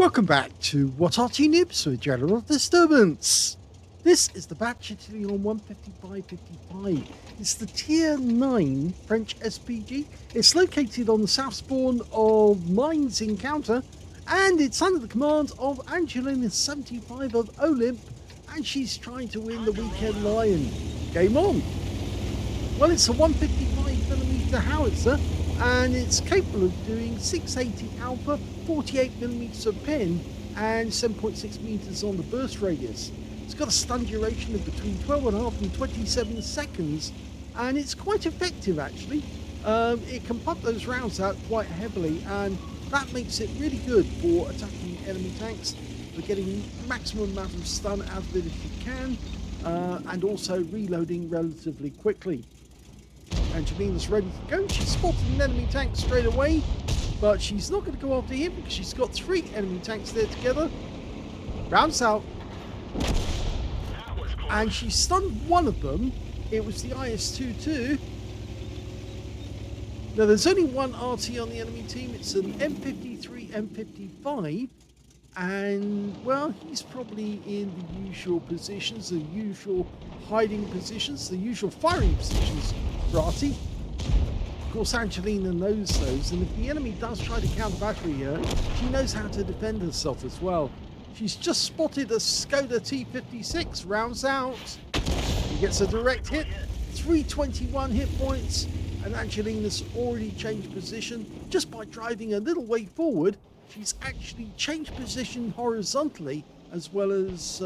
Welcome back to What Arty Noobs with General Disturbance. This is the Bat Châtillon 155-55. It's the Tier 9 French SPG. It's located on the south spawn of Mines Encounter, and it's under the command of angelina75 of OLIMP, and she's trying to win the Weekend Lion. Game on! Well, it's a 155mm howitzer, and it's capable of doing 680 alpha, 48mm of pen, and 7.6 meters on the burst radius. It's got a stun duration of between 12.5 and 27 seconds, and it's quite effective actually. It can pump those rounds out quite heavily, and that makes it really good for attacking enemy tanks, for getting maximum amount of stun out of it if you can, and also reloading relatively quickly. Angelina's ready to go. She's spotted an enemy tank straight away, but she's not going to go after him because she's got 3 enemy tanks there together. Rounds out, and she stunned one of them. It was the IS-22. Now there's only one Arty on the enemy team. It's an M53 M55, and well, he's probably in the usual positions, the usual hiding positions, the usual firing positions for Arty. Of course, Angelina knows those, and if the enemy does try to counter battery her, she knows how to defend herself as well. She's just spotted a Skoda T56, rounds out. He gets a direct hit, 321 hit points, and Angelina's already changed position. Just by driving a little way forward, she's actually changed position horizontally as well as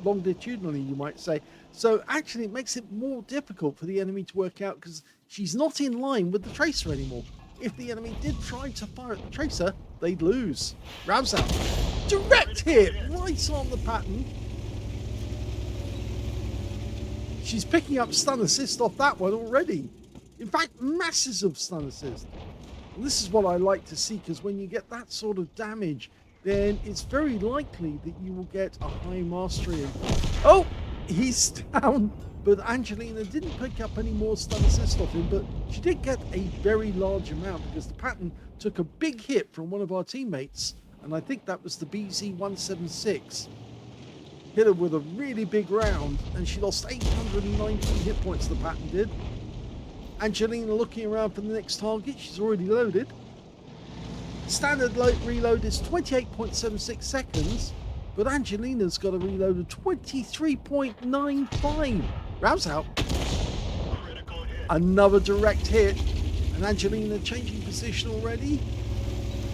longitudinally, you might say. So actually it makes it more difficult for the enemy to work out because she's not in line with the tracer anymore. If the enemy did try to fire at the tracer, they'd lose. Rounds out. Direct hit right on the pattern. She's picking up stun assist off that one already. In fact, masses of stun assist. And this is what I like to see, because when you get that sort of damage, then it's very likely that you will get a high mastery. Oh, he's down, but Angelina didn't pick up any more stun assist off him, but she did get a very large amount because the pattern took a big hit from one of our teammates, and I think that was the BZ176. Hit her with a really big round, and she lost 819 hit points, the pattern did. Angelina looking around for the next target. She's already loaded. Standard reload is 28.76 seconds, but Angelina's got a reload of 23.95. Rounds out. Another direct hit, and Angelina changing position already,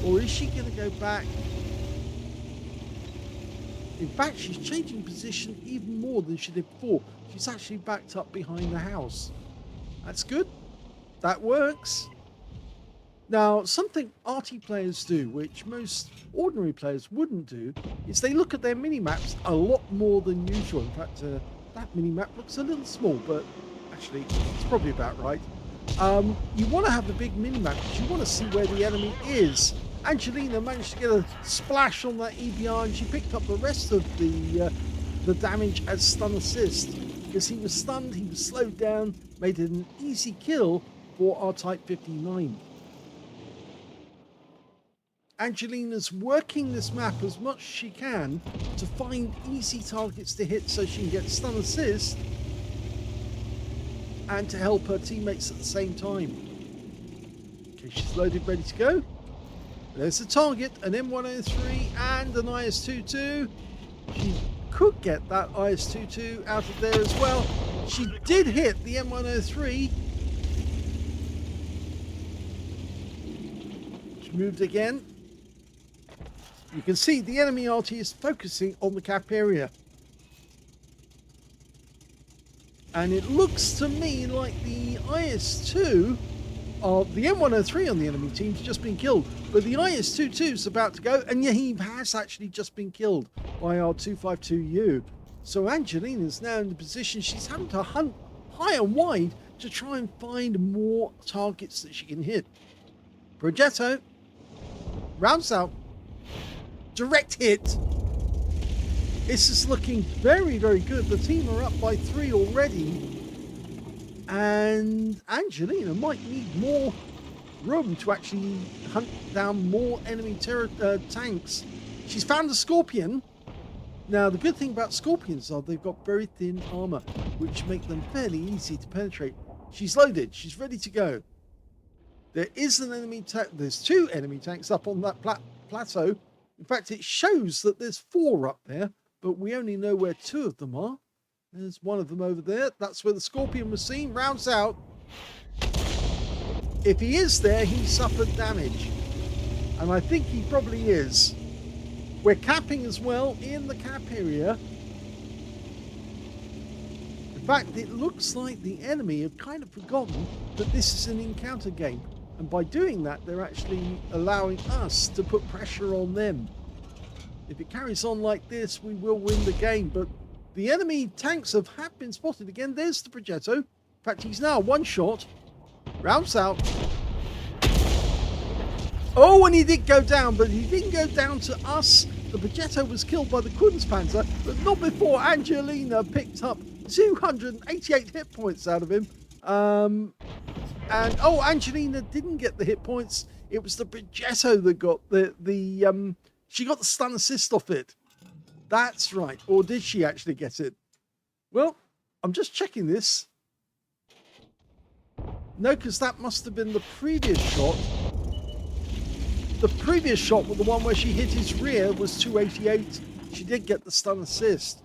or is she going to go back? In fact, she's changing position even more than she did before. She's actually backed up behind the house. That's good. That works. Now, something Arty players do, which most ordinary players wouldn't do, is they look at their mini-maps a lot more than usual. In fact, that mini-map looks a little small, but actually, it's probably about right. You want to have the big mini-map because you want to see where the enemy is. Angelina managed to get a splash on that EBR, and she picked up the rest of the damage as stun assist. Because he was stunned, he was slowed down, made it an easy kill for our Type 59. Angelina's working this map as much as she can to find easy targets to hit so she can get stun assist and to help her teammates at the same time. Okay, she's loaded, ready to go. There's the target, an M103 and an IS-22. She could get that IS-22 out of there as well. She did hit the M103. She moved again. You can see the enemy Arty is focusing on the cap area. And it looks to me like the IS-2, the M103 on the enemy team's just been killed. But the IS-22 is about to go, and yeah, he has actually just been killed by our 252U. So Angelina's now in the position she's having to hunt high and wide to try and find more targets that she can hit. Progetto rounds out. Direct hit. This is looking very, very good. The team are up by 3 already. And Angelina might need more room to actually hunt down more enemy tanks She's found a Scorpion. Now, the good thing about Scorpions are they've got very thin armor, which make them fairly easy to penetrate. She's loaded. She's ready to go. There is an enemy tank. There's 2 enemy tanks up on that plateau. In fact, it shows that there's 4 up there, but we only know where 2 of them are. There's one of them over there. That's where the Scorpion was seen. Rounds out. If he is there, he suffered damage. And I think he probably is. We're capping as well in the cap area. In fact, it looks like the enemy have kind of forgotten that this is an encounter game. And by doing that, they're actually allowing us to put pressure on them. If it carries on like this, we will win the game. But the enemy tanks have been spotted again. There's the Progetto. In fact, he's now 1 shot. Rounds out. Oh, and he did go down, but he didn't go down to us. The Progetto was killed by the Kunstpanzer, but not before Angelina picked up 288 hit points out of him. And, oh, Angelina didn't get the hit points. It was the Progetto that got she got the stun assist off it. That's right. Or did she actually get it? Well, I'm just checking this. No, because that must have been the previous shot. The previous shot was the one where she hit his rear was 288. She did get the stun assist.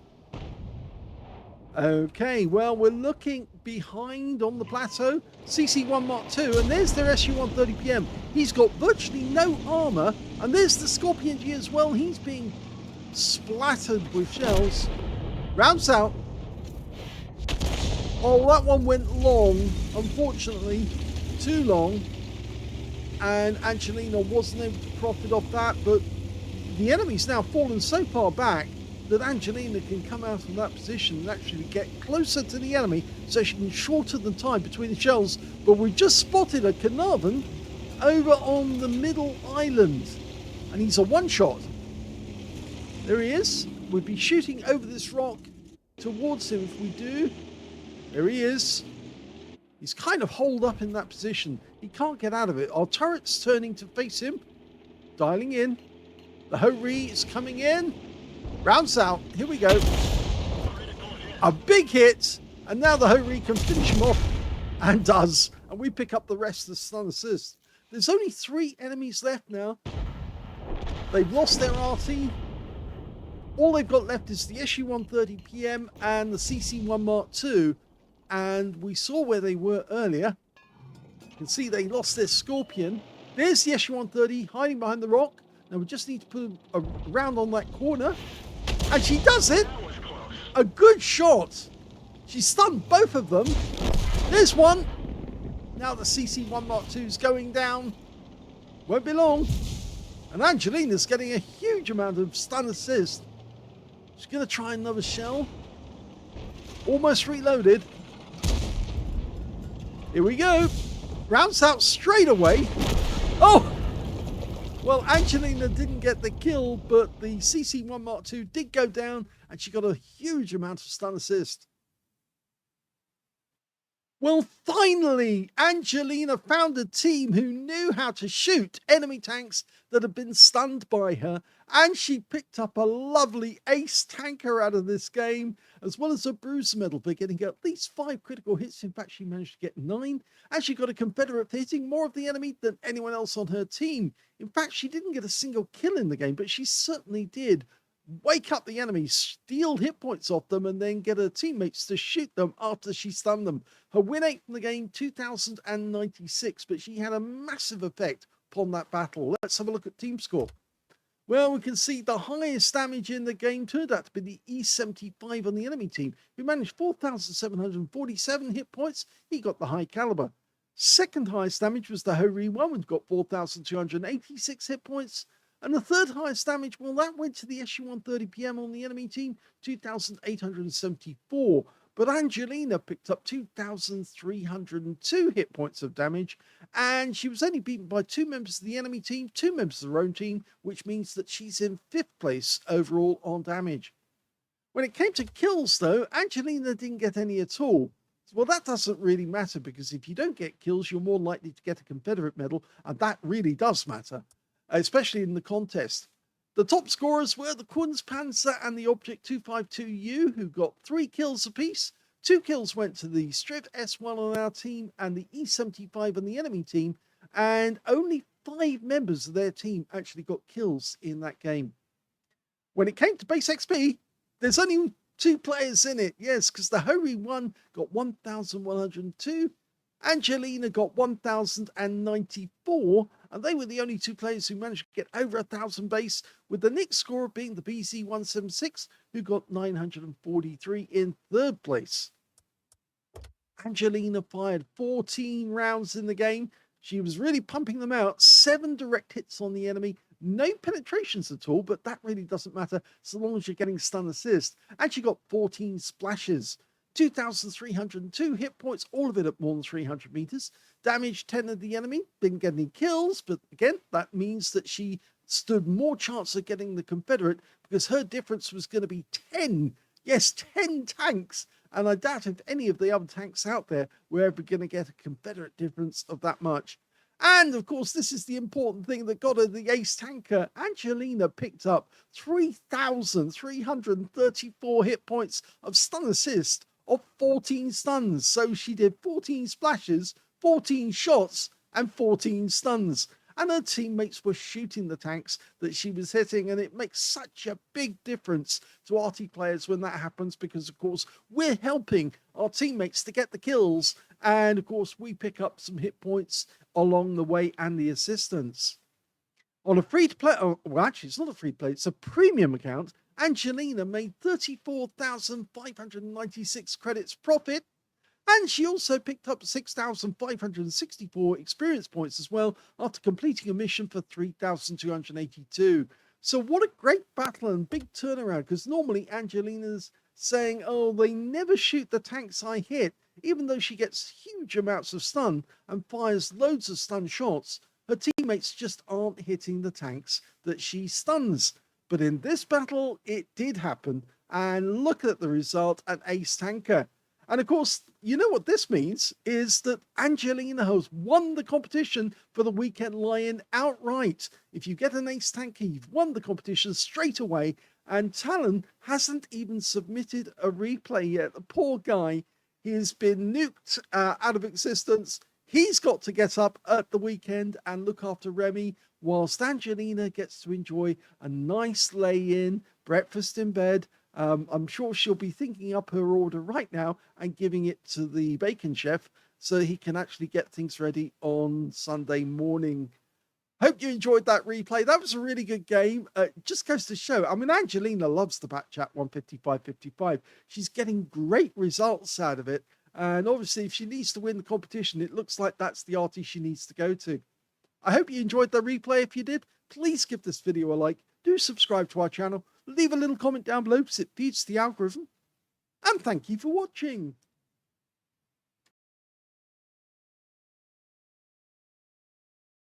Okay, well, we're looking behind on the plateau. CC1 Mark II, and there's their SU-130PM. He's got virtually no armor, and there's the Scorpion G as well. He's being splattered with shells. Rounds out. Oh, that one went long, unfortunately, too long. And Angelina wasn't able to profit off that, but the enemy's now fallen so far back that Angelina can come out of that position and actually get closer to the enemy so she can shorten the time between the shells. But we've just spotted a Carnarvon over on the middle island, and he's a 1-shot. There he is. We'll be shooting over this rock towards him if we do. There he is. He's kind of holed up in that position. He can't get out of it. Our turret's turning to face him. Dialing in. The Ho-Ri is coming in. Rounds out. Here we go. A big hit. And now the Ho-Ri can finish him off. And does. And we pick up the rest of the stun assist. There's only 3 enemies left now. They've lost their Arty. All they've got left is the SU-130PM and the CC1 Mark II. And we saw where they were earlier. You can see they lost their Scorpion. There's the SU-130 hiding behind the rock. Now we just need to put a round on that corner. And she does it. A good shot. She stunned both of them. There's one. Now the CC1 Mark II is going down. Won't be long. And Angelina's getting a huge amount of stun assist. She's going to try another shell. Almost reloaded. Here we go. Rounds out straight away. Oh! Well, Angelina didn't get the kill, but the CC1 Mark II did go down, and she got a huge amount of stun assist. Well, finally, Angelina found a team who knew how to shoot enemy tanks that had been stunned by her, and she picked up a lovely ace tanker out of this game, as well as a bruiser medal for getting at least 5 critical hits. In fact, she managed to get 9, and she got a Confederate for hitting more of the enemy than anyone else on her team. In fact, she didn't get a single kill in the game, but she certainly did wake up the enemy, steal hit points off them, and then get her teammates to shoot them after she stunned them. Her win rate from the game, 2,096, but she had a massive effect upon that battle. Let's have a look at team score. Well, we can see the highest damage in the game turned out to be the E75 on the enemy team, who managed 4,747 hit points. He got the high caliber. Second highest damage was the Ho-Ri one, and got 4,286 hit points. And the third highest damage, well, that went to the SU-130PM on the enemy team, 2,874. But Angelina picked up 2,302 hit points of damage, and she was only beaten by 2 members of the enemy team, 2 members of her own team, which means that she's in 5th place overall on damage. When it came to kills, though, Angelina didn't get any at all. Well, that doesn't really matter, because if you don't get kills, you're more likely to get a Confederate medal, and that really does matter, especially in the contest. The top scorers were the Kunstpanzer and the Object 252U, who got 3 kills apiece. 2 kills went to the Striv S1 on our team and the E75 on the enemy team, and only 5 members of their team actually got kills in that game. When it came to base XP, there's only 2 players in it. Yes, because the Hori 1 got 1,102, Angelina got 1,094, and they were the only 2 players who managed to get over 1,000 base, with the next scorer being the BZ176, who got 943 in 3rd place. Angelina fired 14 rounds in the game. She was really pumping them out. 7 direct hits on the enemy. No penetrations at all, but that really doesn't matter so long as you're getting stun assist. And she got 14 splashes. 2,302 hit points, all of it at more than 300 meters. Damaged 10 of the enemy, didn't get any kills, but again, that means that she stood more chance of getting the Confederate because her difference was going to be 10. Yes, 10 tanks. And I doubt if any of the other tanks out there were ever going to get a Confederate difference of that much. And of course, this is the important thing that got her the ace tanker. Angelina picked up 3,334 hit points of stun assist of 14 stuns. So she did 14 splashes, 14 shots, and 14 stuns. And her teammates were shooting the tanks that she was hitting, and it makes such a big difference to Arty players when that happens, because of course we're helping our teammates to get the kills, and of course we pick up some hit points along the way and the assistance. On a free-to-play, well actually it's not a free-to-play, it's a premium account, Angelina made 34,596 credits profit, and she also picked up 6,564 experience points as well after completing a mission for 3,282. So what a great battle and big turnaround, because normally Angelina's saying, oh, they never shoot the tanks I hit, even though she gets huge amounts of stun and fires loads of stun shots. Her teammates just aren't hitting the tanks that she stuns. But in this battle, it did happen. And look at the result, an ace tanker. And of course, you know what this means is that Angelina has won the competition for the Weekend Lion outright. If you get an ace tanker, you've won the competition straight away. And Talon hasn't even submitted a replay yet. The poor guy, he has been nuked out of existence. He's got to get up at the weekend and look after Remy, whilst Angelina gets to enjoy a nice lay-in, breakfast in bed. I'm sure she'll be thinking up her order right now and giving it to the bacon chef so he can actually get things ready on Sunday morning. Hope you enjoyed that replay. That was a really good game. Just goes to show, I mean, Angelina loves the Batch at 155.55. She's getting great results out of it. And obviously, if she needs to win the competition, it looks like that's the Arty she needs to go to. I hope you enjoyed the replay. If you did, please give this video a like. Do subscribe to our channel. Leave a little comment down below because it feeds the algorithm. And thank you for watching.